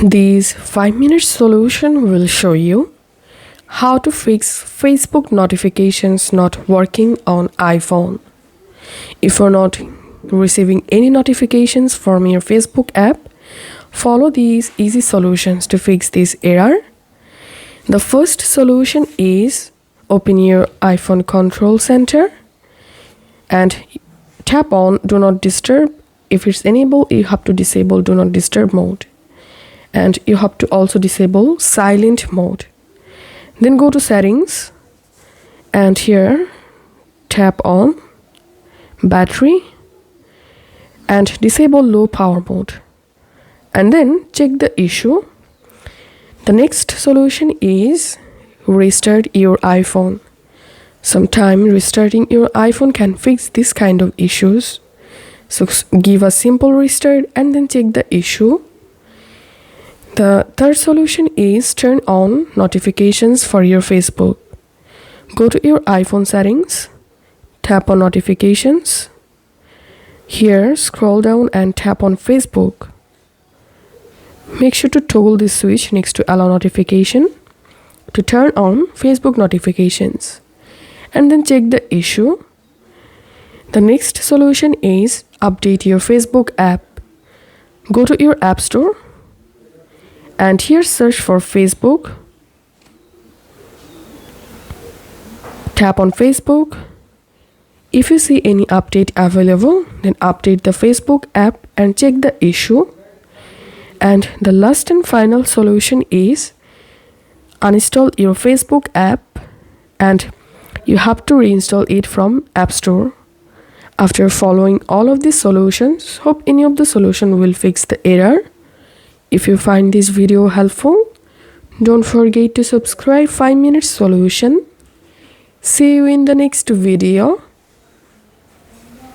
This 5-minute solution will show you how to fix Facebook notifications not working on iPhone. If you're not receiving any notifications from your Facebook app, follow these easy solutions to fix this error. The first solution is open your iPhone control center and tap on Do Not Disturb. If it's enabled, you have to disable Do Not Disturb mode. And you have to also disable silent mode. Then go to settings and here tap on battery and disable low power mode, and then check the issue. The next solution is restart your iPhone. Sometimes restarting your iPhone can fix this kind of issues. So give a simple restart and then check the issue. The third solution is turn on notifications for your Facebook. Go to your iPhone settings, tap on notifications. Here, scroll down and tap on Facebook. Make sure to toggle this switch next to allow notification to turn on Facebook notifications, and then check the issue. The next solution is update your Facebook app. Go to your App Store and here search for Facebook. Tap on Facebook. If you see any update available, then update the Facebook app and check the issue. And the last and final solution is uninstall your Facebook app and you have to reinstall it from App Store. After following all of these solutions, hope any of the solution will fix the error. If you find this video helpful, don't forget to subscribe 5-minute solution. See you in the next video.